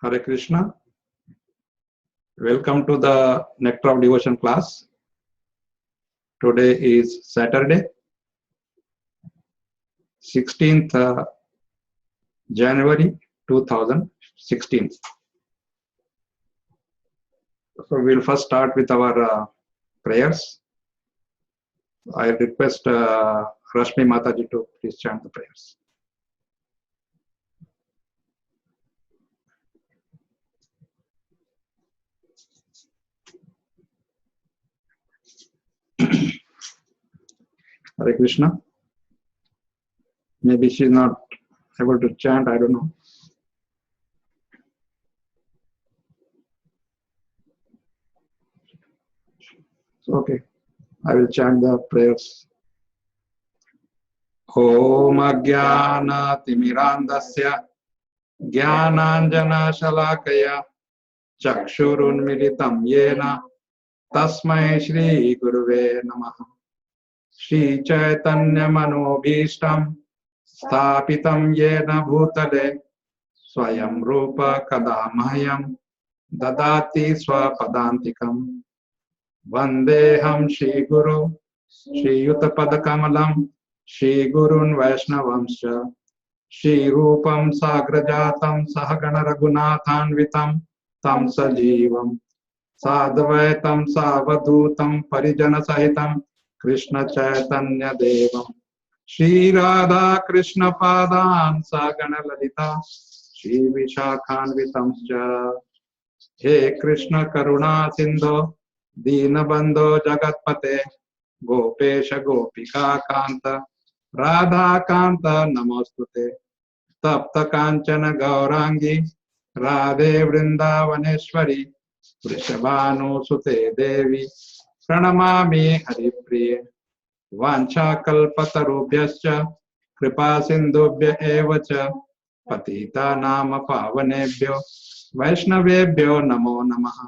Hare Krishna. Welcome to the Nectar of Devotion class. Today is Saturday, 16th January 2016. So we'll first start with our prayers. I request Rashmi Mataji to please chant the prayers. Hare Krishna. Maybe she's not able to chant, I don't know. So, okay, I will chant the prayers. Om Ajnana Timirandasya Jnananjana Shalakaya Chakshurunmilitam Yena Tasmai Shri Guruve Namaha. Shri Chaitanya Manobhishtam Sthapitam Yena Bhutale Swayam Rupa Kadamahyam Dadati Swapadantikam Vandeham Shri Guru Shri Yutapadakamalam Shri Gurun Vaishnavamscha Shri Rupam Sagrajatam Sahagana Raghunathanvitam Tam Sajivam Sadvaitam Savadutam Parijana Sahitam Krishna Chaitanya Devam Shri Radha Krishna Padan Sagana Lalita Shri Vishakhanvitamscha He Krishna Karuna Sindho Dinabandho Jagatpate Gopesha Gopika Kanta Radha Kanta Namostute Tapta Kanchana Gaurangi Radhe Vrindavaneshwari Vrishabhanu Sute Devi Pranamami Haripriye Vancha Kalpatarubhyascha Kripa Sindhubhya Evacha Patita Nama Pavanebhyo Vaishnavebhyo Namo Namaha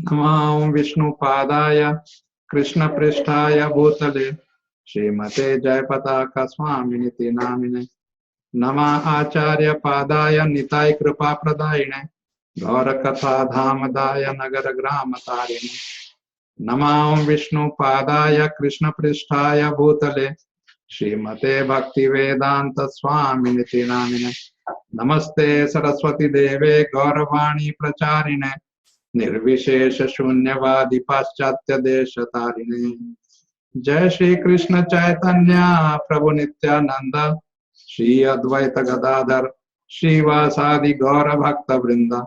Namah Vishnu Padaya Krishna Pristhaya Bhutale Srimate Jayapataka Swaminiti Namine Nama Acharya Padaya Nitai Kripa Pradayine Gaura Katha Dhamadaya Nagara Grama Tarine Namah Vishnu Padaya Krishna Pristhaya Bhutale Srimate Bhakti Vedanta Swaminiti Namine Namaste Saraswati Deve Gauravani Pracharine Nirvishesha Shunyavadi Paschatya Desha Tarine Jai Shri Krishna Chaitanya Prabhu Nityananda Shri Advaita Gadadhar Shri Vasadi Gaura Bhakta Vrinda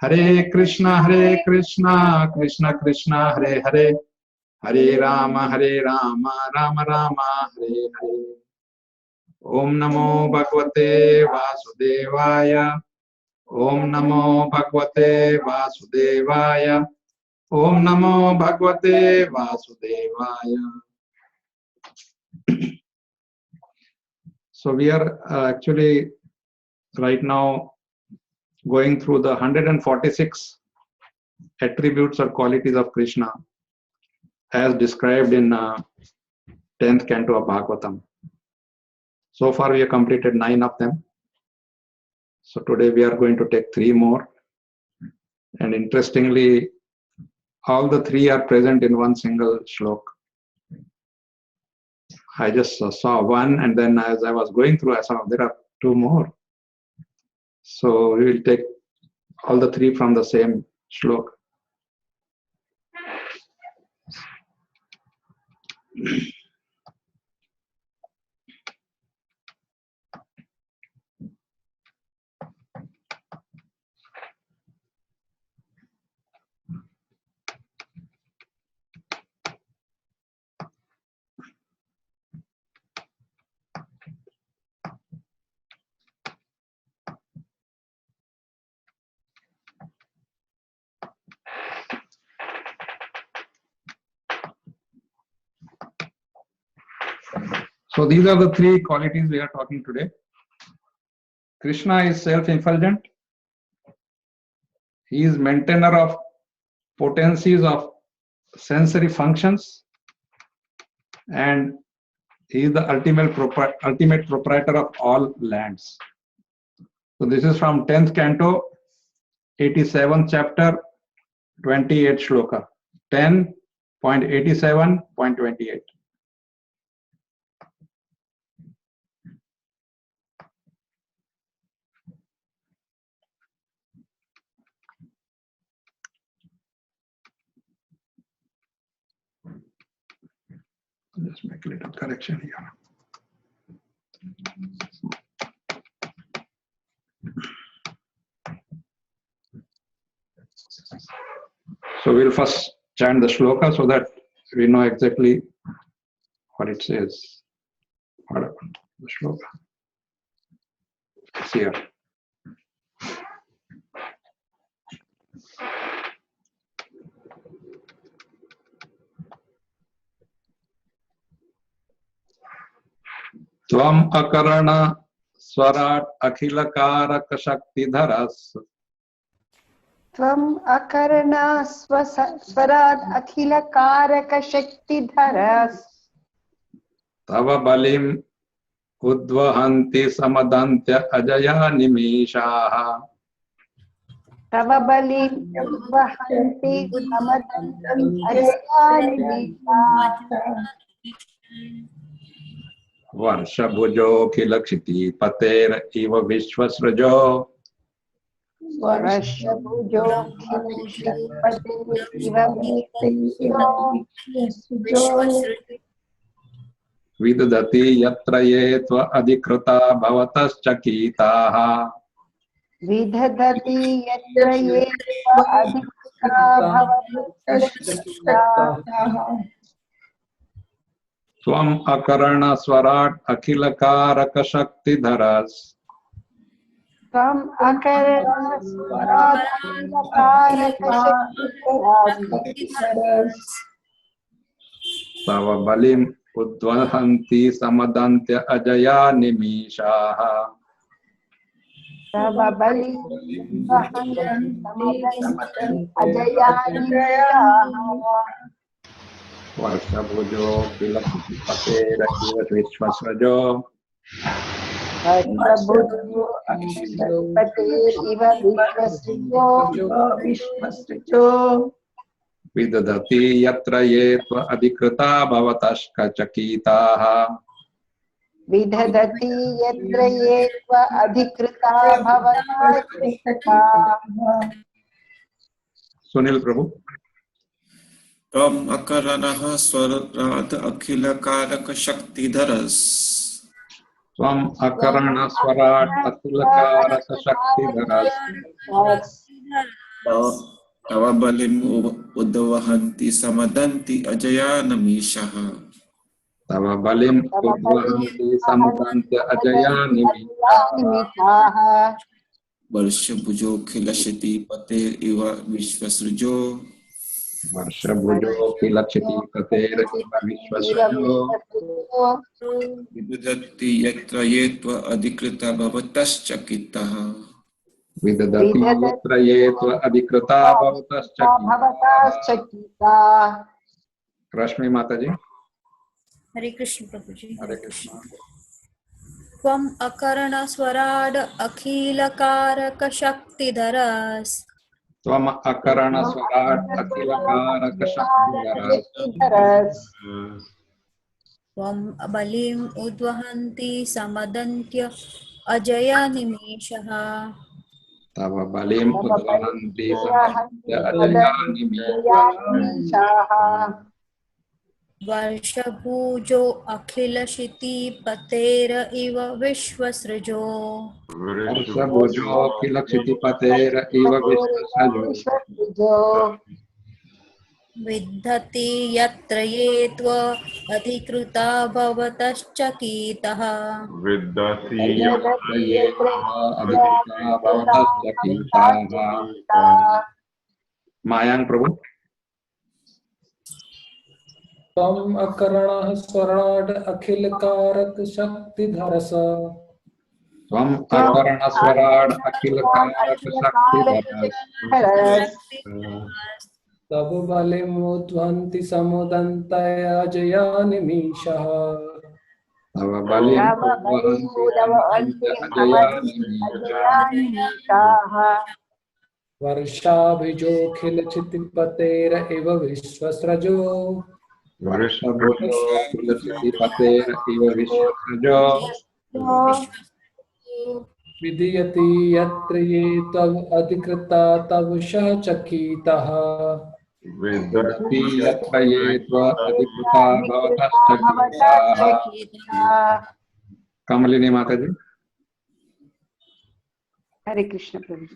Hare Krishna Krishna Krishna Hare Hare Hare Rama Rama Rama Hare Hare Om Namo Bhagavate Vasudevaya Om Namo Bhagavate Vasudevaya Om Namo Bhagavate Vasudevaya. So we are actually right now going through the 146 attributes or qualities of Krishna as described in 10th canto of Bhagavatam. So far we have completed 9 of them. So today we are going to take 3 more. And interestingly, all the 3 are present in one single shlok. I just saw one, and then as I was going through, I saw there are 2 more. So we will take all the 3 from the same shlok. So these are the 3 qualities we are talking today. Krishna is self-effulgent. He is maintainer of potencies of sensory functions, and he is the ultimate proprietor of all lands. So this is from 10th canto, 87th chapter, 28th shloka. 10.87.28. Just make a little correction here. So we'll first chant the shloka so that we know exactly what it says. What happened? The shloka. It's here. Tvam akarana swarat akhilakarak shaktidharas. Tvam akarana swarat akhilakarak shaktidharas. Tava balim udvahanti samadantya ajaya nimishaha. Tava balim udvahanti samadantya ajaya nimishaha. Varsha bhujo khilakshiti pater iva vishwasrajo. Varsha bhujo khilakshiti pater iva vishwasrajo. Vidadati yatra yetva adhikrita bhavataschakitaha. Vidadati yatra yetva adhikrita bhavataschakitaha. Tvam akarana swarat akhilakaraka shaktidharas. Tvam akarana swarat akhilakarak shaktidharas. Tava balim udvahanti samadantya ajaya nimishaha. Tava balim udvahanti samadantya ajaya nimishaha. Varsha bhujo khilakshiti pater iva vishwasrajo. Varsha bhujo khilakshiti pater iva vishwasrajo. Vidadati yatra yetva adhikrita bhavataschakitaha. Vidadati yatra yetva adhikrita bhavataschakitaha. Sunil Prabhu. Tvam akaranaha swarat akhilakarak shaktidaras. Tvam akarana swarat akhilakarak shaktidharas. Tava balim udvahanti samadanti ajayana mishaha. Tava balim udvahanti samadantya ajaya nimishaha. Varsha bhujo khilashati pater iva vishwasrajo. Varsha bhujo khilakshiti pater iva vishwasrajo. Vidadati yatra yetva adhikrita bhavataschakitaha. Vidadati yatra yetva adhikrita bhavataschakitaha. Rashmi Mataji. Hare Krishna Prabhuji. Hare Krishna. Tvam akarana swarad akhilakarak shaktidharas. Tvam akarana swarat akhilakarak shaktidharas. Tvam balim udvahanti samadantya ajaya nimishaha. Tava balim udvahanti samadantya ajaya nimishaha. Varsha bhujo akhila shiti patera iva vishwasrajo. Varsha bhujo khilakshiti pater iva vishwasrajo. Vidhati yatra yetva adhikrita bhavataschakitaha. Vidhati yatra yetva adhikrita bhavataschakitaha. Mayang Prabhu. Tvam akarana swarat akhilakarak shaktidarasa. Tvam akarana swarat akhilakarak shaktidharas. Tava balim udvanti samudantaya ajaya nimishaha. Tava balim Tava balim udavahanti samadhanti ajayani nishaha. वर्षाभिजोऽखिलचितिपतेर इव विश्वस्रजो Varshabhujo Kilachiti Patera Iva Vishwasrajo विदीयते यत्र ये तव अधिकृता तव चकितः Vidati Yatra Yetva Adhipata Bhavatasthakitaha. Kamalini Mataji. Hare Krishna Prabhu.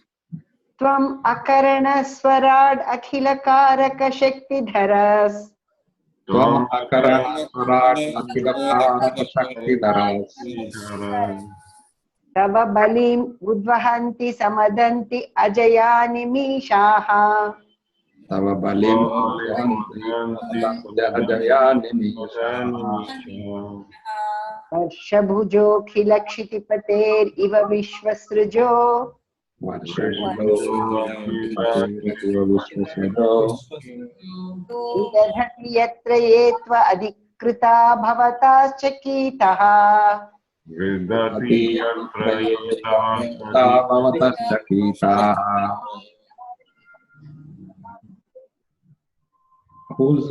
Tvam akarana swarad akhila karaka shakti dharas. Tvam Akarana Swarat Akhilakaraka Shakti Dharas. Tava balim udvahanti samadanti ajayani mishaha. Tava Balim Udvanti Samadantya Ajayani Nishaha. Varshabhujo khilakshiti pater iva vishwasrujo. Varshabhujo Patera Iva Vishwasrajo Vidadhati yatra yetva adhikrita bhavata chakitaha. Vidati Yatra Yetva Bhavatasthakitaha. Who's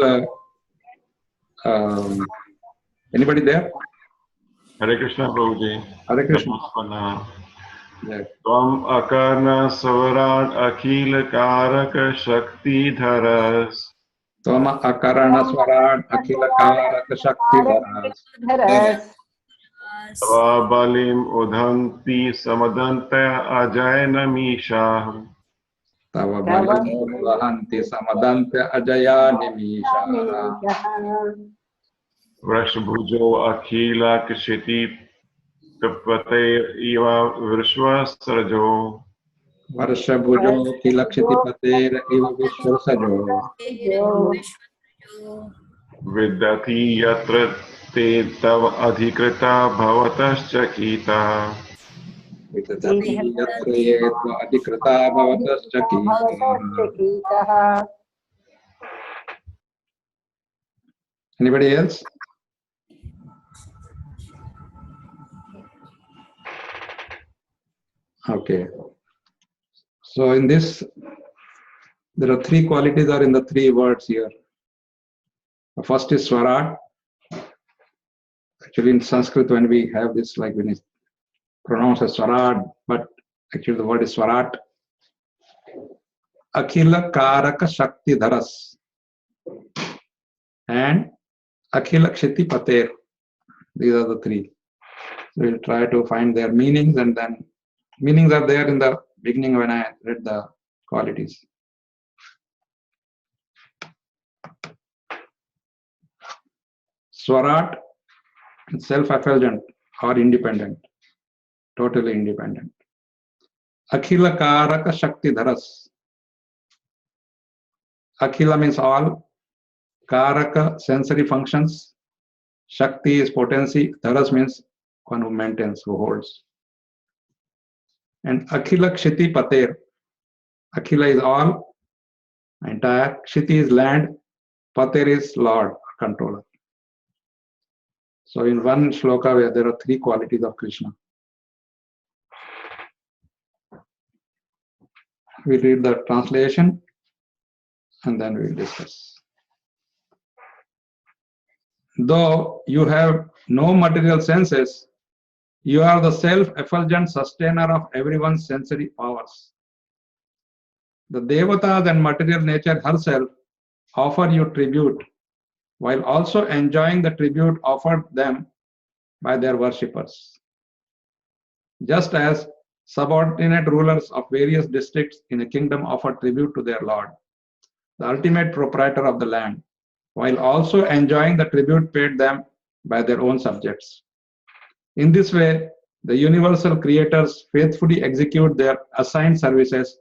anybody there? Hare Krishna Prabhuji. Hare Krishna. Yeah. Tvam akarna swarat akhila karaka shakti dharas. Toma Akarana Swarat Akhila Karaka Shakti Dharas. Dharas. Balim udhanti samadanta ajayana misha. Tava Balim Udvahanti Samadantya Ajayani Mishaha. Vrashabhujo akhila kshiti tapate iva vishwasrajo. Varshabhujo Kilakshiti Patera Iva Vishwasajo. Vidati yatra te tav adhikrita bhavatasthakita. Vidati Yatra Yetva Adhikrita Bhavatasthakitaha. Anybody else? Okay. So in this, there are three qualities are in the three words here. The first is Swarat. Actually in Sanskrit when we have this, like when it's pronounced as Swarat, but actually the word is Swarat. Akhila Karaka Shakti Dharas and Akhila Kshiti Pater. These are the three. So we'll try to find their meanings, and then meanings are there in the beginning when I read the qualities. Swarat, self-effulgent or independent, totally independent. Akhila Karaka Shakti Dharas. Akhila means all, Karaka sensory functions, Shakti is potency, Dharas means one who maintains, who holds. And Akhila Kshiti Pater. Akhila is all, entire, Kshiti is land, Pater is Lord, controller. So in one shloka where there are three qualities of Krishna. We read the translation and then we will discuss. Though you have no material senses, you are the self-effulgent sustainer of everyone's sensory powers. The Devatas and material nature herself offer you tribute while also enjoying the tribute offered them by their worshippers. Just as subordinate rulers of various districts in a kingdom offer tribute to their lord, the ultimate proprietor of the land, while also enjoying the tribute paid them by their own subjects. In this way, the universal creators faithfully execute their assigned services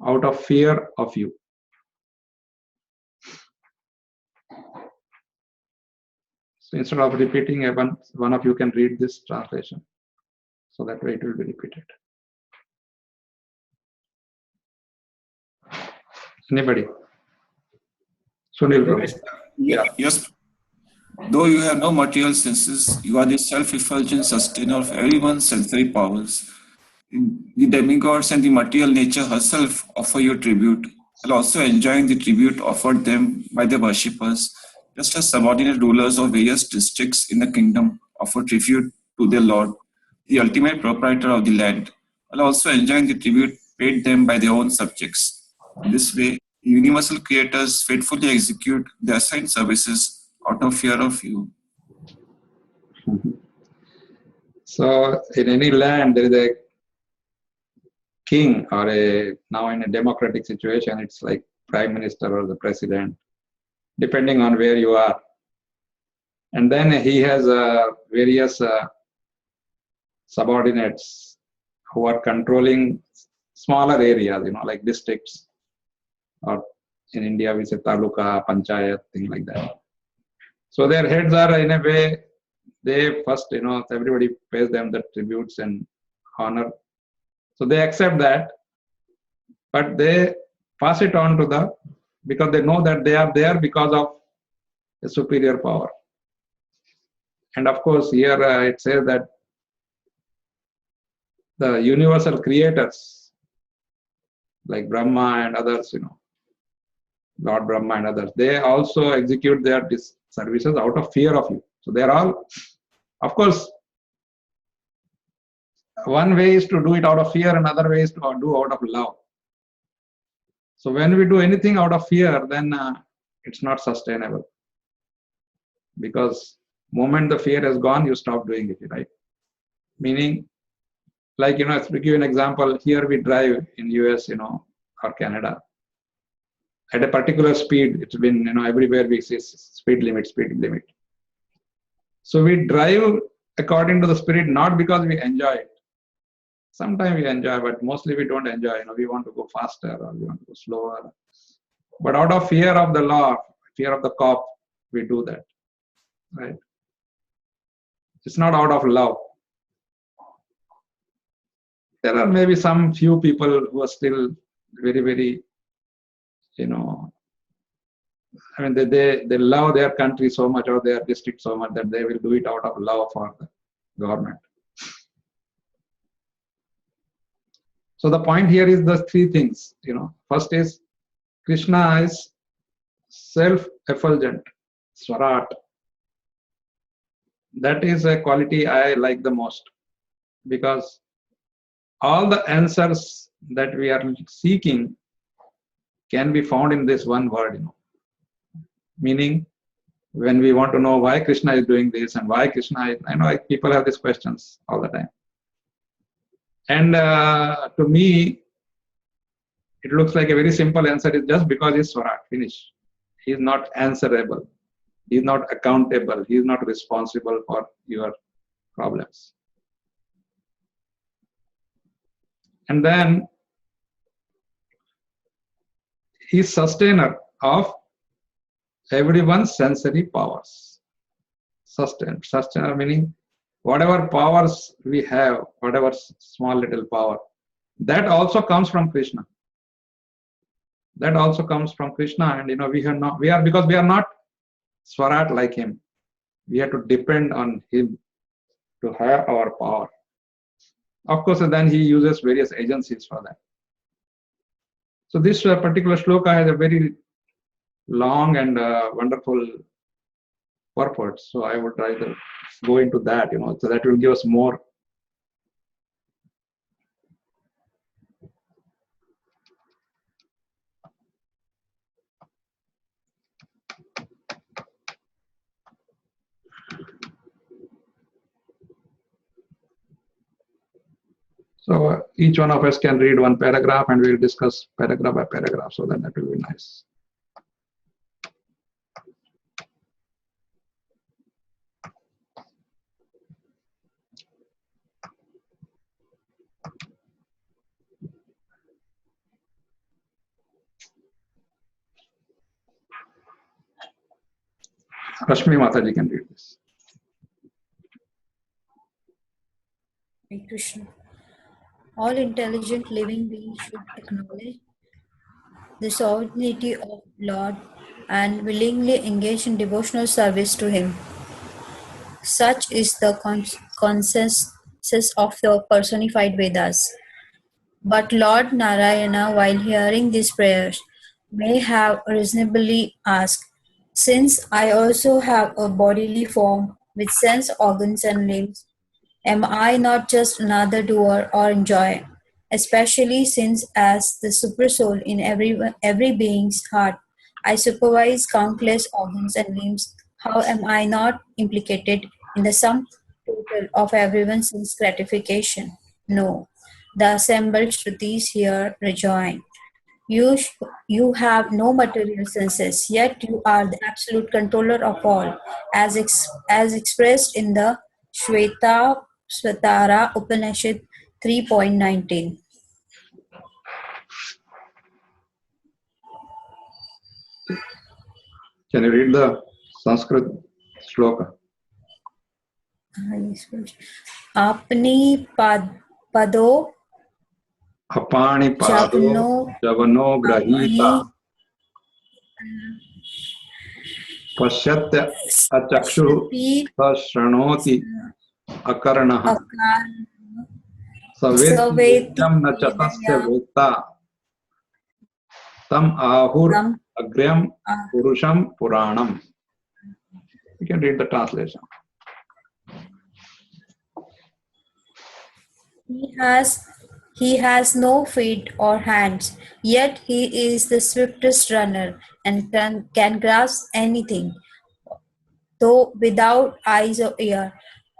out of fear of you. So instead of repeating, one of you can read this translation. So that way it will be repeated. Anybody? Sunil, bro. Yeah. Yes. Though you have no material senses, you are the self-effulgent sustainer of everyone's sensory powers. The demigods and the material nature herself offer you tribute, while also enjoying the tribute offered them by their worshippers, just as subordinate rulers of various districts in the kingdom offer tribute to their lord, the ultimate proprietor of the land, while also enjoying the tribute paid them by their own subjects. In this way, the universal creators faithfully execute their assigned services out of fear of you. So in any land, there is a king, or now in a democratic situation, it's like prime minister or the president, depending on where you are. And then he has various subordinates who are controlling smaller areas, like districts, or in India we say taluka, panchayat, thing like that. So their heads are, in a way, they first, everybody pays them the tributes and honor. So they accept that, but they pass it on to because they know that they are there because of a superior power. And of course, here it says that the universal creators, like Brahma and others, Lord Brahma and others, they also execute their services out of fear of you. So they are all, of course, one way is to do it out of fear, another way is to do out of love. So when we do anything out of fear, then it's not sustainable. Because moment the fear has gone, you stop doing it, right? Meaning, like, to give you an example, here we drive in US, or Canada, at a particular speed. It's been, everywhere we see speed limit. So we drive according to the spirit, not because we enjoy it. Sometimes we enjoy, but mostly we don't enjoy. We want to go faster or we want to go slower. But out of fear of the law, fear of the cop, we do that, right? It's not out of love. There are maybe some few people who are still very, very, they love their country so much or their district so much that they will do it out of love for the government. So the point here is the three things. First is Krishna is self-effulgent, Swarat. That is a quality I like the most, because all the answers that we are seeking can be found in this one word. Meaning, when we want to know why Krishna is doing this and why Krishna is, I know people have these questions all the time. And to me, it looks like a very simple answer is just because he's Swarat, finish. He is not answerable. He is not accountable. He is not responsible for your problems. And then he is sustainer of everyone's sensory powers. Sustainer meaning whatever powers we have, whatever small little power, that also comes from Krishna. That also comes from Krishna, and because we are not Swarat like him. We have to depend on him to have our power. Of course, then he uses various agencies for that. So this particular shloka has a very long and wonderful purport. So I will try to go into that, so that will give us more. So each one of us can read one paragraph and we'll discuss paragraph by paragraph, so that will be nice. Rashmi Mataji can read this. Hare Krishna. All intelligent living beings should acknowledge the sovereignty of Lord and willingly engage in devotional service to Him. Such is the consensus of the personified Vedas. But Lord Narayana, while hearing these prayers, may have reasonably asked, since I also have a bodily form with sense organs and limbs, am I not just another doer or enjoyer? Especially since, as the supersoul in every being's heart, I supervise countless organs and limbs, how am I not implicated in the sum total of everyone's sense gratification? No. The assembled Shrutis here rejoin. You have no material senses, yet you are the absolute controller of all, as expressed in the Shvetara Upanishad 3.19. Can you read the Sanskrit shloka? Apni pado Apani pado javno javano grahita apani pashyatya achakshu shruti sashranoti akarnaha akar saveti saveti yajnam na chatasya vedaya veta tam ahur tam agryam purusham puranam. You can read the translation. He has no feet or hands, yet he is the swiftest runner and can grasp anything. Though without eyes or ear,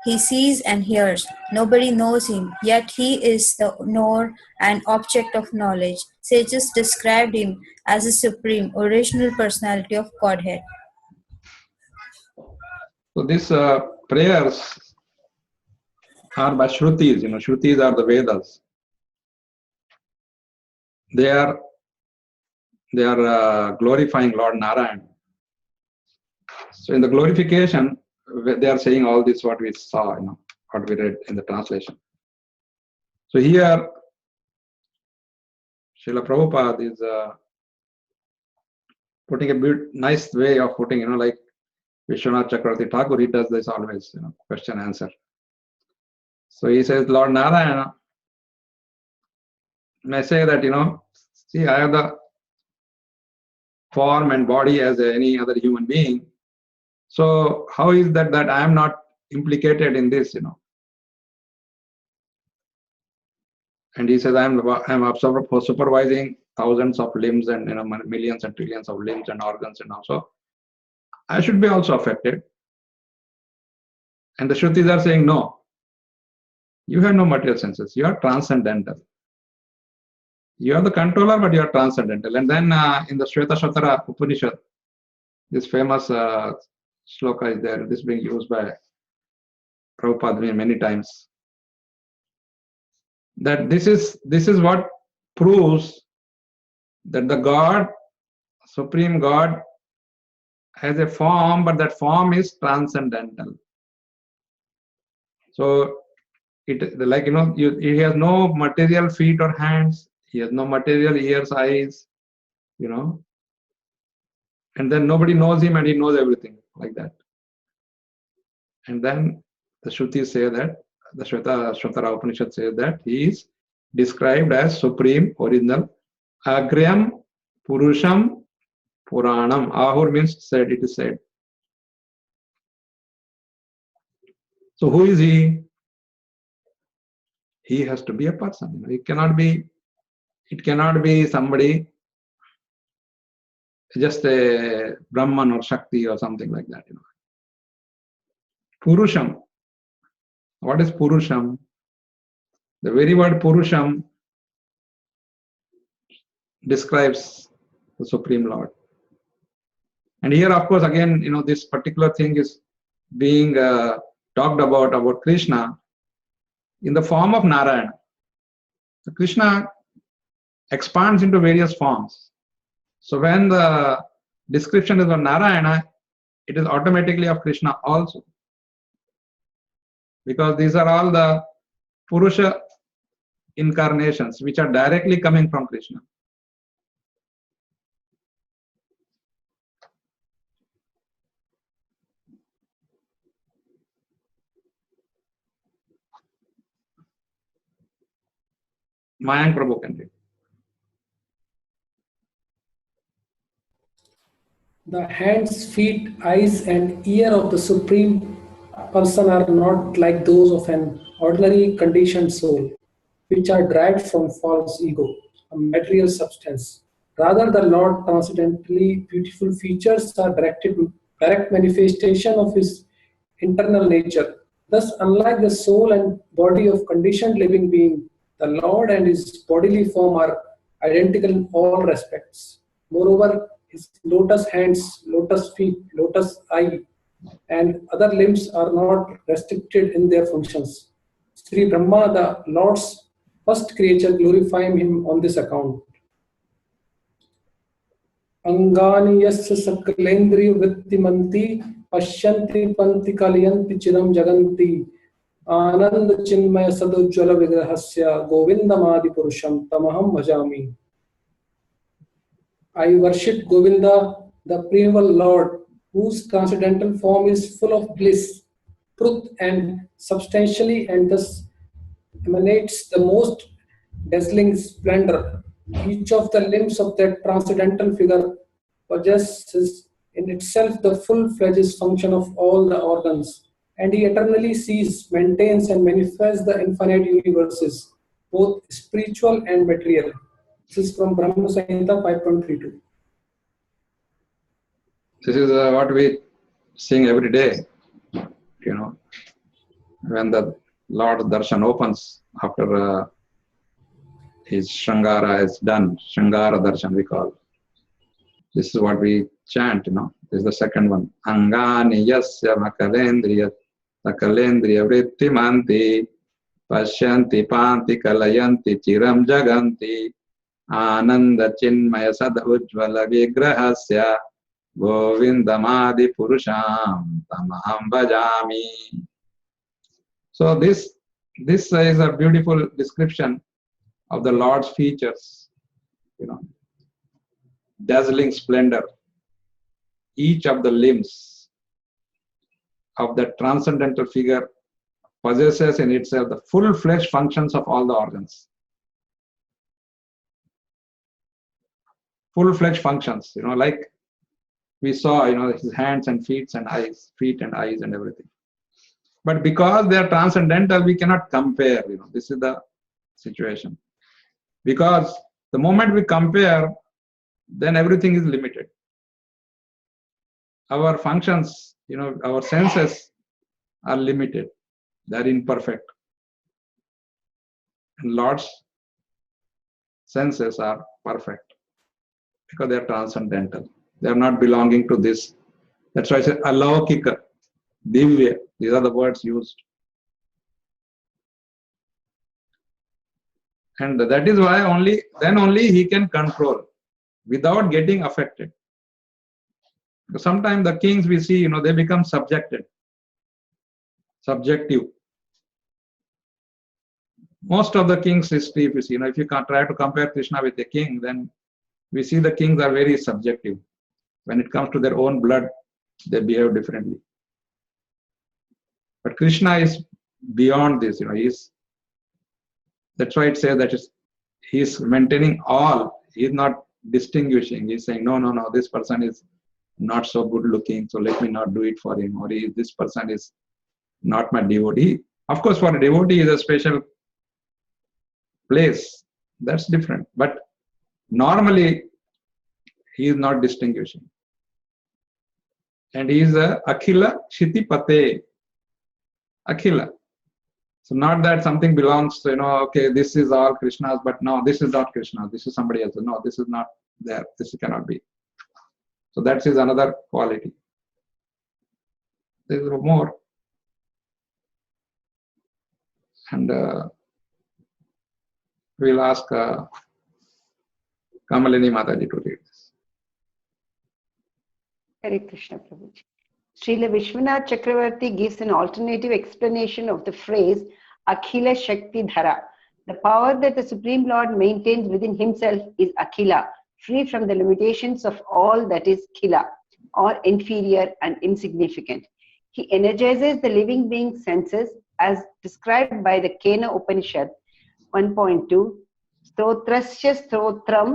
he sees and hears. Nobody knows him, yet he is the knower and object of knowledge. Sages described him as the supreme, original personality of Godhead. So these prayers are by Shrutis. Shrutis are the Vedas. They are glorifying Lord Narayan. So in the glorification, they are saying all this what we saw, what we read in the translation. So here, Srila Prabhupada is putting a nice way of putting, like Vishwanath Chakravarti Thakur, he does this always, question answer. So he says, Lord Narayana may say that, see, I have the form and body as any other human being. So how is that I am not implicated in this, And he says, I'm supervising thousands of limbs and millions and trillions of limbs and organs and also I should be also affected. And the Shrutis are saying, no, you have no material senses. You are transcendental. You are the controller, but you are transcendental. And then in the Shvetashvatara Upanishad, this famous shloka is there. This being used by Prabhupada many times. That this is what proves that the God, Supreme God, has a form, but that form is transcendental. So he has no material feet or hands. He has no material ears, eyes, and then nobody knows him and he knows everything like that. And then the Shrutis say that, the Shvetara Upanishad says that he is described as supreme, original, Agryam, Purusham, Puranam. Ahur means said, it is said. So who is he? He has to be a person. It cannot be somebody, just a Brahman or Shakti or something like that. Purusham. What is Purusham? The very word Purusham describes the Supreme Lord. And here, of course, again, this particular thing is being talked about Krishna in the form of Narayana. So Krishna expands into various forms. So when the description is of Narayana, it is automatically of Krishna also. Because these are all the Purusha incarnations which are directly coming from Krishna. Mayank Prabhu can read. The hands, feet, eyes, and ear of the Supreme Person are not like those of an ordinary conditioned soul, which are derived from false ego, a material substance. Rather, the Lord transcendently beautiful features are direct manifestation of His internal nature. Thus, unlike the soul and body of conditioned living being, the Lord and His bodily form are identical in all respects. Moreover, His lotus hands, lotus feet, lotus eye, and other limbs are not restricted in their functions. Sri Brahma, the Lord's first creature, glorifying Him on this account. Angani yasya sakalendriya vrittimanti pashyanti panti kalyanti chiram jaganti anand chinmaya sadujjvala vigrahasya govindamadi purusham tamaham bhajami. I worship Govinda, the primeval Lord, whose transcendental form is full of bliss, truth, and substantially, and thus emanates the most dazzling splendor. Each of the limbs of that transcendental figure possesses in itself the full-fledged function of all the organs, and he eternally sees, maintains, and manifests the infinite universes, both spiritual and material. This is from Brahma Samhita 5.32. This is what we sing every day. When the Lord Darshan opens after his Shangara is done, Shangara Darshan we call. This is what we chant, This is the second one. Angani yasya makalendriya vrittimanti pashyanti panti kalayanti chiram jaganti ananda chinmaya sadujjvala vigrahasya govindamadi purusham tamaham bhajami. So this is a beautiful description of the Lord's features, dazzling splendor. Each of the limbs of the transcendental figure possesses in itself the full-fledged functions of all the organs. Full-fledged functions, like we saw, his hands and feet and eyes and everything. But because they are transcendental, we cannot compare, this is the situation. Because the moment we compare, then everything is limited. Our functions, our senses are limited. They are imperfect. And Lord's senses are perfect because they are transcendental. They are not belonging to this. That's why I said alaukika, divya. These are the words used. And that is why only he can control without getting affected. Because sometimes the kings we see, they become subjective. Most of the kings' history, if you see, if you can try to compare Krishna with a king, then we see the kings are very subjective. When it comes to their own blood, they behave differently. But Krishna is beyond this, that's why it says that he is maintaining all. He is not distinguishing. He is saying, no, this person is not so good looking, so let me not do it for him. Or this person is not my devotee. Of course, for a devotee is a special place. That's different. But normally, he is not distinguishing. And he is a Akhila Kshitipate. Akhila. So not that something belongs to, okay, this is all Krishna's, but no, this is not Krishna. This is somebody else. No, this is not there. This cannot be. So that is another quality. There is more. And we'll ask Kamalini Mataji to read this. Hare Krishna Prabhuji. Srila Vishwanath Chakravarti gives an alternative explanation of the phrase Akhila Shakti Dhara. The power that the Supreme Lord maintains within himself is Akhila, free from the limitations of all that is Khila, or inferior and insignificant. He energizes the living being's senses as described by the Kena Upanishad 1.2. Stotrasya stotram,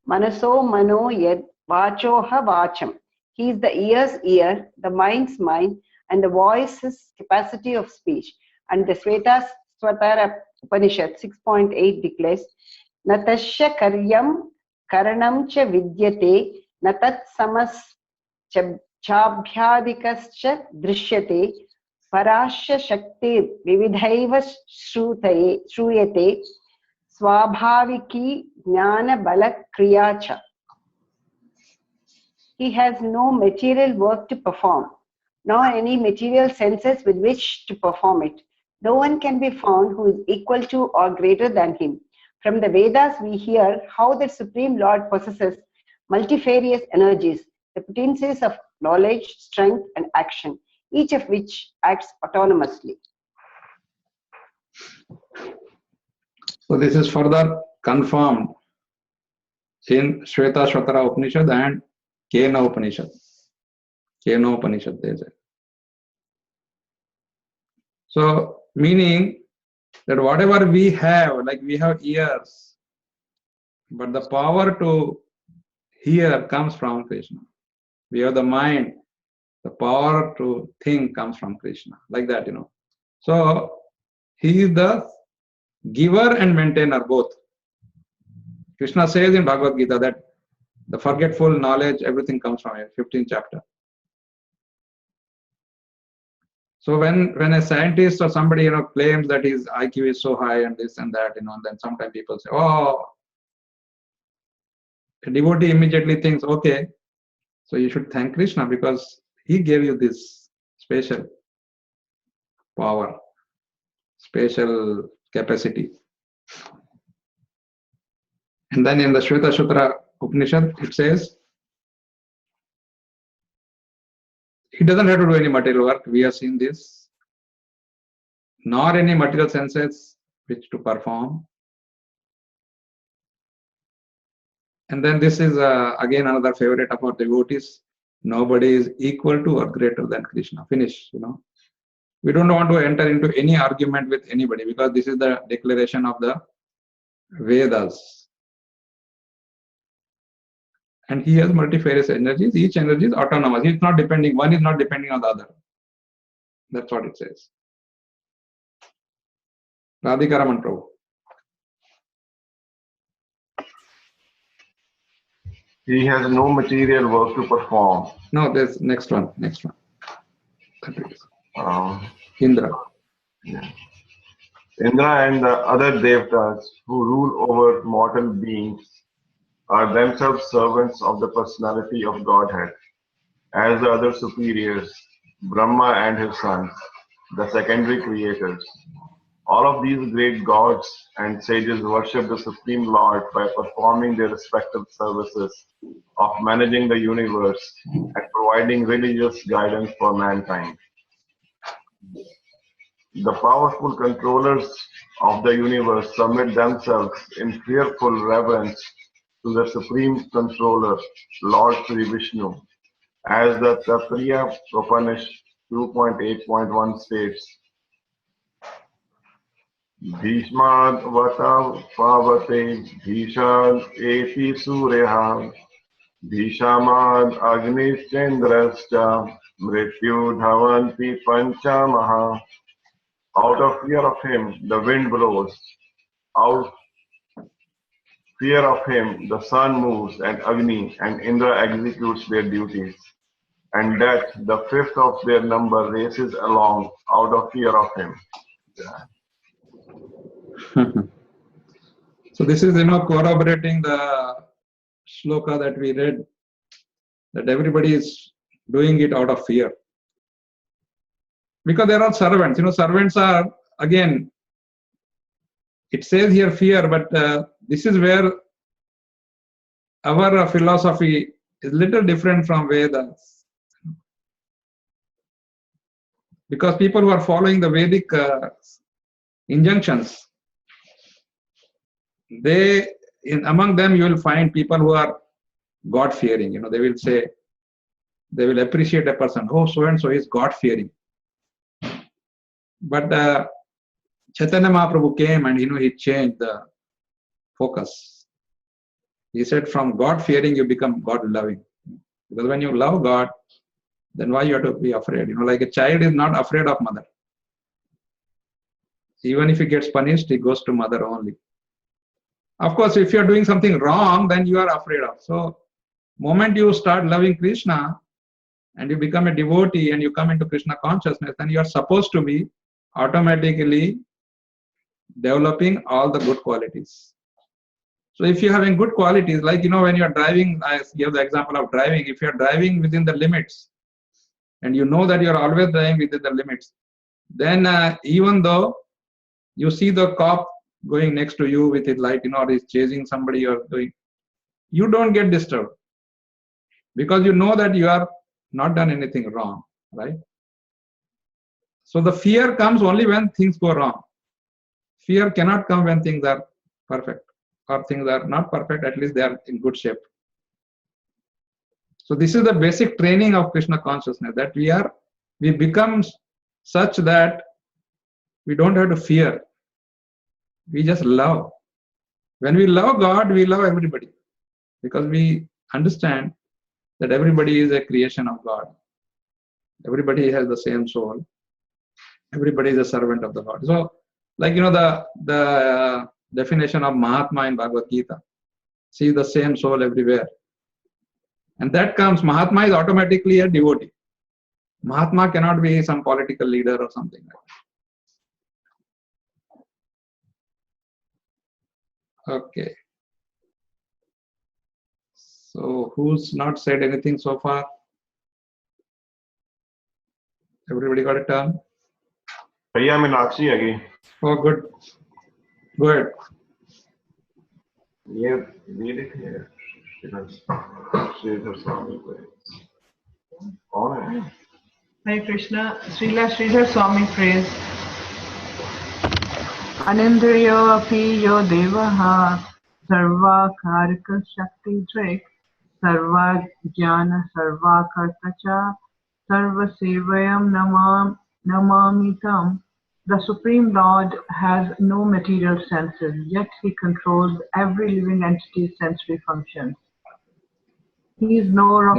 manaso mano yad, vachoha vacham. He is the ear's ear, the mind's mind, and the voice's capacity of speech. And the Svetashvatara Upanishad 6.8 declares, Natasya karyam karanam cha vidyate, natat samas chabhyadikascha drishyate, parasya shakti vividhaiva shruyate, swabhaviki jnana bala kriya cha. He has no material work to perform, nor any material senses with which to perform it. No one can be found who is equal to or greater than him. From the Vedas, we hear how the Supreme Lord possesses multifarious energies, the potencies of knowledge, strength, and action, each of which acts autonomously. So this is further confirmed in Shvetashvatara Upanishad and Kena Upanishad. Kena Upanishad, they say. So, meaning that whatever we have, like we have ears, but the power to hear comes from Krishna. We have the mind, the power to think comes from Krishna. Like that, So, he is the giver and maintainer both. Krishna says in Bhagavad Gita that the forgetful knowledge, everything comes from here, 15th chapter. So when a scientist or somebody claims that his IQ is so high and this and that, and then sometimes people say, oh, a devotee immediately thinks, okay, so you should thank Krishna because he gave you this special power, special capacity. And then in the Shvetashvatara Upanishad, it says, he doesn't have to do any material work. We have seen this. Nor any material senses which to perform. And then this is again another favorite of our devotees. Nobody is equal to or greater than Krishna. Finish, We don't want to enter into any argument with anybody because this is the declaration of the Vedas. And he has multifarious energies. Each energy is autonomous. It's not depending. One is not depending on the other. That's what it says. Radhika Raman Prabhu. He has no material work to perform. No, there's next one. Indra. Yeah. Indra and the other devtas who rule over mortal beings are themselves servants of the personality of Godhead, as the other superiors, Brahma and his sons, the secondary creators. All of these great gods and sages worship the Supreme Lord by performing their respective services of managing the universe and providing religious guidance for mankind. The powerful controllers of the universe submit themselves in fearful reverence to the Supreme Controller, Lord Sri Vishnu, as the Taittiriya Upanishad 2.8.1 states, Bhishmad vata pavate bhishad eti suryaha bhishamad agnischendrascha mrityu dhavanti panchamaha. Out of fear of him, the wind blows. Out of fear of him, the sun moves, and Agni and Indra executes their duties. And Death, the fifth of their number, races along out of fear of him. So this is, corroborating the shloka that we read, that everybody is doing it out of fear. Because there are servants. Servants are, again, it says here fear, but this is where our philosophy is little different from Vedas. Because people who are following the Vedic injunctions, among them you will find people who are God-fearing. They will say, they will appreciate a person, oh, so-and-so is God-fearing. But Chaitanya Mahaprabhu came and, he changed the focus. He said from God fearing you become God loving. Because when you love God, then why you have to be afraid? Like a child is not afraid of mother. Even if he gets punished, he goes to mother only. Of course, if you are doing something wrong, then you are afraid of. So, moment you start loving Krishna and you become a devotee and you come into Krishna consciousness, then you are supposed to be automatically developing all the good qualities. So if you're having good qualities, like when you're driving, I give the example of driving. If you're driving within the limits, and you know that you're always driving within the limits, then even though you see the cop going next to you with his light, or he's chasing somebody or doing, you don't get disturbed because you know that you are not done anything wrong, right? So the fear comes only when things go wrong. Fear cannot come when things are perfect, or things are not perfect, at least they are in good shape. So this is the basic training of Krishna consciousness, that we become such that we don't have to fear. We just love. When we love God, we love everybody, because we understand that everybody is a creation of God. Everybody has the same soul. Everybody is a servant of the God. So, like the definition of Mahatma in Bhagavad Gita, see the same soul everywhere. And that comes, Mahatma is automatically a devotee. Mahatma cannot be some political leader or something like that. Okay. So who's not said anything so far? Everybody got a turn? भैया मीनाक्षी है कि Oh, good. Go ahead. ये देखिए श्रीधर स्वामी को कौन है? Hare Krishna, Srila Sridhar Swami prays. Anindriyo api yo devaha sarva karika shakti drik sarva jnana sarva kartacha sarva sevayam namamitam. The Supreme Lord has no material senses, yet he controls every living entity's sensory functions. He is knower of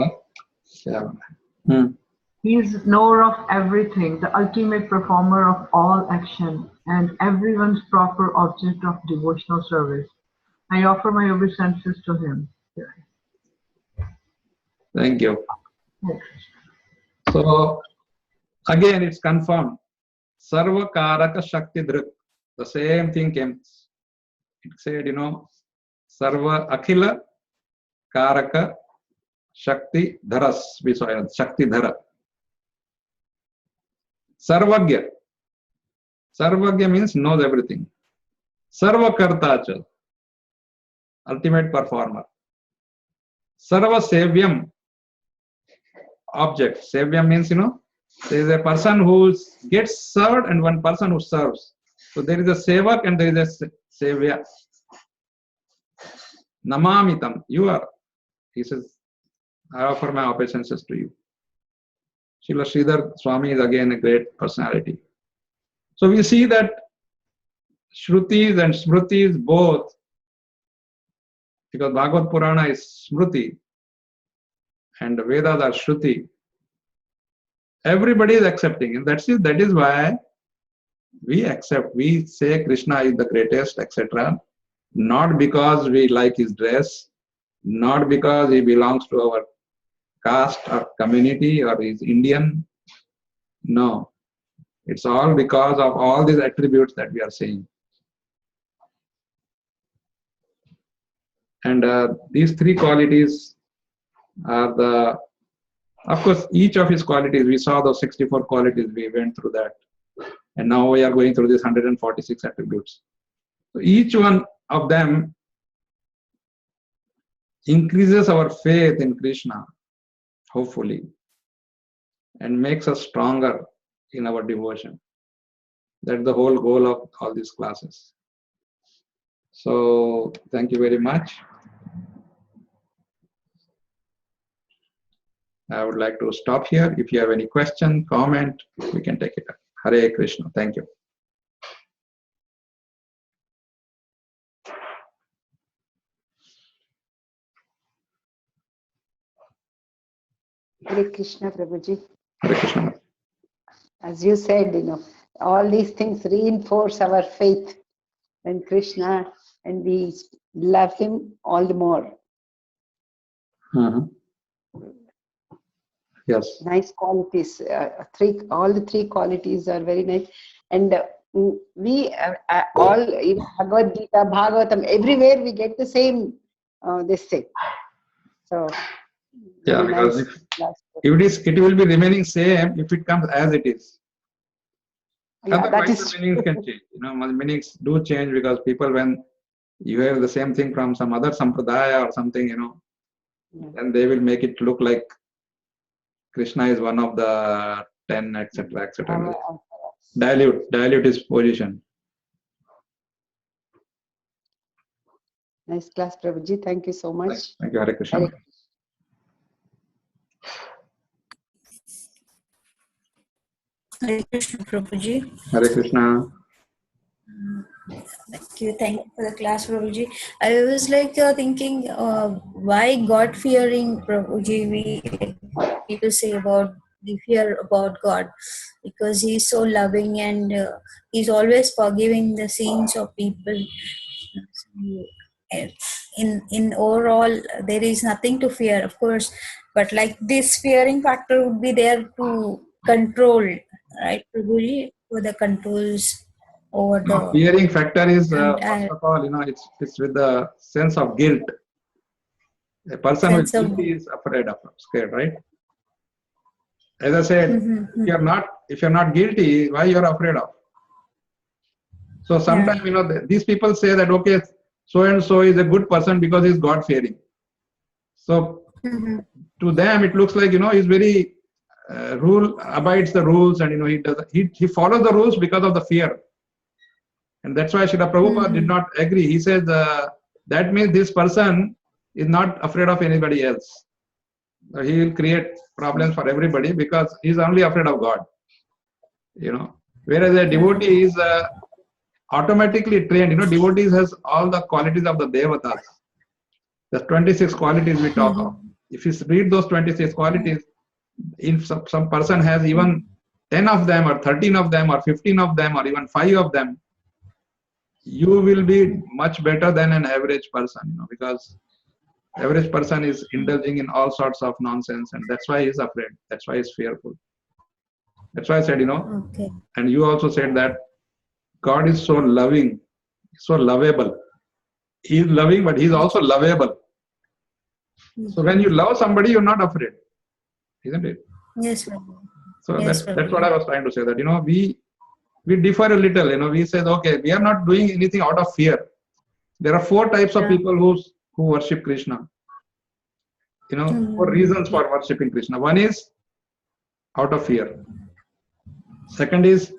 He is knower of everything, the ultimate performer of all action, and everyone's proper object of devotional service. I offer my obeisances to him. Thank you. So, again, it's confirmed. Sarva Karaka Shakti Drik. The same thing came. It said, Sarva Akhila Karaka Shakti Dharas. We saw it, Shakti Dhara. Sarvagya. Sarvagya means knows everything. Sarva Kartacha. Ultimate performer. Sarva Sevyam. Object. Sevyam means, there is a person who gets served and one person who serves. So there is a sevak and there is a sevya. Namamitam. You are. He says, I offer my obeisances to you. Srila Sridhar Swami is again a great personality. So we see that Shrutis and Smritis both, because Bhagavad Purana is Smriti and the Vedas are Shruti, everybody is accepting. And that is why we accept. We say Krishna is the greatest, etc. Not because we like his dress, not because he belongs to our caste or community or is Indian. No. It's all because of all these attributes that we are saying. And these three qualities are of course, each of his qualities, we saw those 64 qualities, we went through that. And now we are going through these 146 attributes. So each one of them increases our faith in Krishna, hopefully, and makes us stronger in our devotion. That's the whole goal of all these classes. So thank you very much. I would like to stop here. If you have any question, comment, we can take it up. Hare Krishna. Thank you. Hare Krishna, Prabhuji. Hare Krishna. As you said, all these things reinforce our faith in Krishna, and we love him all the more. Mhm. Yes. Nice qualities. All the three qualities are very nice. And we all, even Bhagavad Gita, Bhagavatam, everywhere we get the same this thing. So, Yeah, very because nice. it will be remaining same if it comes as it is. Yeah, that Otherwise, is the meanings can change. Meanings do change because people, when you hear the same thing from some other sampradaya or something, Yeah. then they will make it look like Krishna is one of the 10, etc., etc. Dilute his position. Nice class, Prabhuji. Thank you so much. Thank you, Hare Krishna. Hare Hare Krishna, Prabhuji. Hare Krishna. Thank you for the class, Prabhuji. I was thinking, why God-fearing, Prabhuji, people say about the fear about God, because He's so loving and He's always forgiving the sins of people. In overall, there is nothing to fear, of course, but this fearing factor would be there to control, right, Prabhuji, for the controls over the Fearing factor is and first of all, it's with the sense of guilt. A person who is sense of guilty is afraid of, scared, right? As I said, if you're not guilty, why you're afraid of? So sometimes these people say that okay, so and so is a good person because he's God fearing. So to them it looks like he's very abides the rules, and he follows the rules because of the fear. And that's why Srila Prabhupada did not agree. He says that means this person is not afraid of anybody else. He will create problems for everybody because he's only afraid of God. Whereas a devotee is automatically trained. Devotees has all the qualities of the devatas. The 26 qualities we talk of. If you read those 26 qualities, if some person has even 10 of them or 13 of them or 15 of them or even 5 of them, you will be much better than an average person, because average person is indulging in all sorts of nonsense, and that's why he's afraid. That's why he's fearful. That's why I said, Okay. And you also said that God is so loving, so lovable. He's loving, but he's also lovable. So when you love somebody, you're not afraid, isn't it? Yes, So yes, that's what I was trying to say, that we differ a little. We said, okay, we are not doing anything out of fear. There are 4 types of people who worship Krishna. 4 reasons for worshipping Krishna. One is out of fear. Second is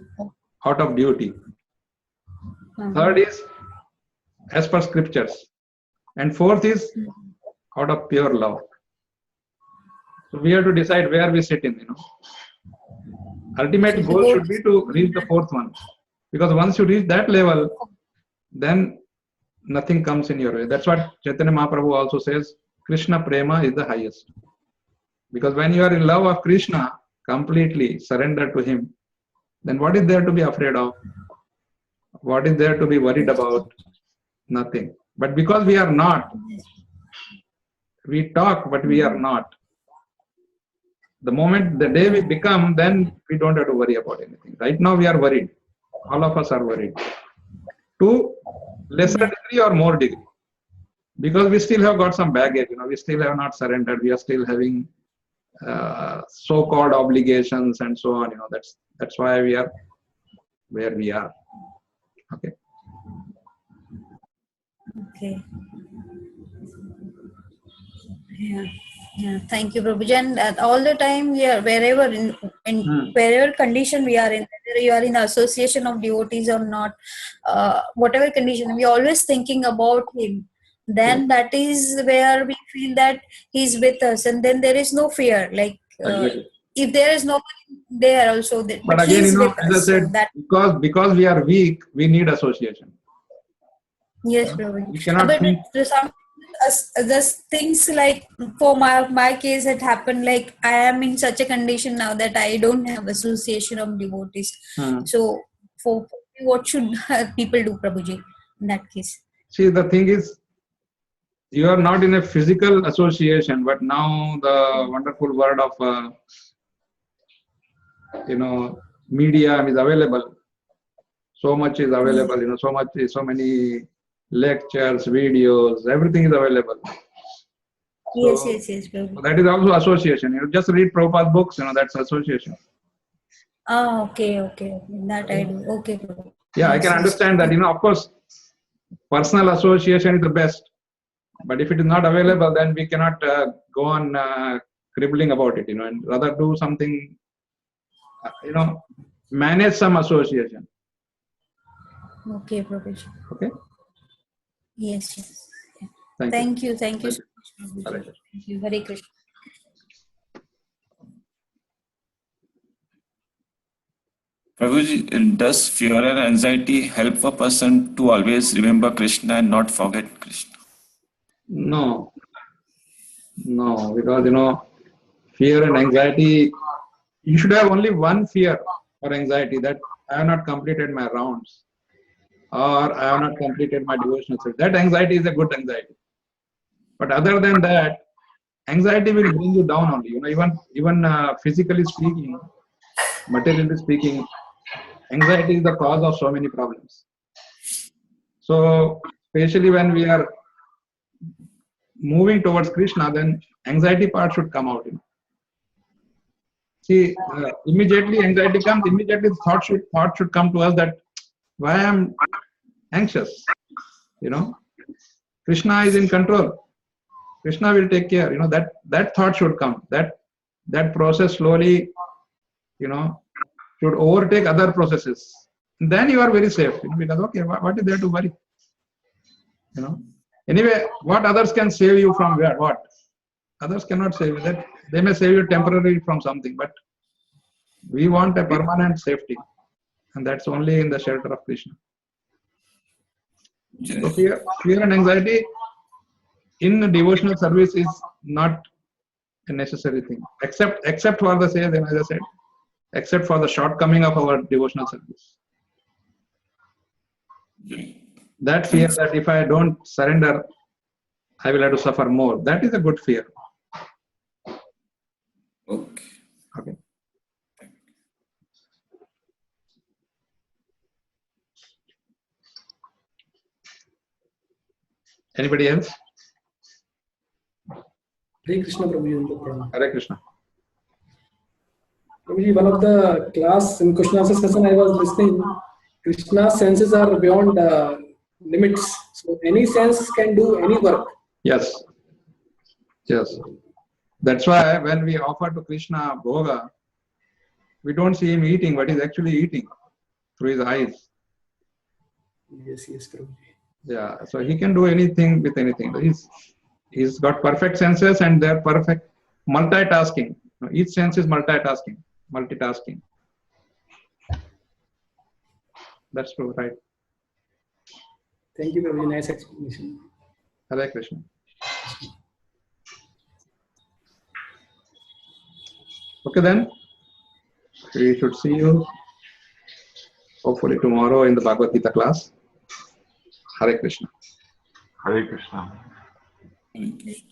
out of duty. Third is as per scriptures. And fourth is out of pure love. So we have to decide where we sit in. Ultimate goal should be to reach the 4th one. Because once you reach that level, then nothing comes in your way. That's what Chaitanya Mahaprabhu also says, Krishna Prema is the highest. Because when you are in love of Krishna, completely surrender to him, then what is there to be afraid of? What is there to be worried about? Nothing. But because we are not, we talk, but we are not. The day we become, then we don't have to worry about anything. Right now we are worried. All of us are worried. To lesser degree or more degree. Because we still have got some baggage, we still have not surrendered. We are still having so-called obligations and so on. That's why we are where we are. Okay. Okay. Yeah. Thank you, Prabhuji. And all the time, wherever wherever condition we are in, whether you are in association of devotees or not, whatever condition, we are always thinking about him. Then that is where we feel that he's with us, and then there is no fear. Exactly. If there is no one there also, but again, he's with as I us. said, So that, because we are weak, we need association. yes, Prabhuji. We cannot think. But the things like for my case, it happened like I am in such a condition now that I don't have association of devotees. So for what should people do, Prabhuji, in that case? See, the thing is, you are not in a physical association, but now the wonderful word of media is available. So much is available, so many lectures, videos, everything is available. Yes, So, Prabhuji. so that is also association. You just read Prabhupada's books, that's association. Okay. That I do. Okay, Prabhuji. Yeah, I can understand that. Of course, personal association is the best. But if it is not available, then we cannot go on cribbling about it, and rather do something, manage some association. Okay, Prabhuji. Okay. Yes. Thank you. Thank you so much, Prabhuji. Thank you. Hare Krishna. Prabhuji, does fear and anxiety help a person to always remember Krishna and not forget Krishna? No, because fear and anxiety, you should have only one fear or anxiety, that I have not completed my rounds, or I have not completed my devotional service. That anxiety is a good anxiety. But other than that, anxiety will bring you down only. Even physically speaking, materially speaking, anxiety is the cause of so many problems. So, especially when we are moving towards Krishna, then anxiety part should come out. See, immediately anxiety comes, immediately thought should come to us that why I am anxious. Krishna is in control. Krishna will take care. That thought should come. That process slowly, should overtake other processes. Then you are very safe. Because okay, what is there to worry? Anyway, what others can save you from where? What? Others cannot save you. That they may save you temporarily from something, but we want a permanent safety, and that's only in the shelter of Krishna. So fear and anxiety in devotional service is not a necessary thing, except for the as I said, except for the shortcoming of our devotional service. That fear that if I don't surrender, I will have to suffer more. That is a good fear. Okay. Anybody else? Hare Krishna, Prabhuji. Hare Krishna. Prabhuji, one of the class in question answer session I was listening, Krishna's senses are beyond limits. So any sense can do any work. Yes. That's why when we offer to Krishna bhoga, we don't see him eating, but he's actually eating through his eyes. Yes, Prabhuji. Yeah, so he can do anything with anything. He's got perfect senses, and they're perfect multitasking. Each sense is multitasking. That's true, right? Thank you, Prabhuji. Nice explanation. Hare Krishna. Okay, then we should see you hopefully tomorrow in the Bhagavad Gita class. Hare Krishna. Hare Krishna. Okay.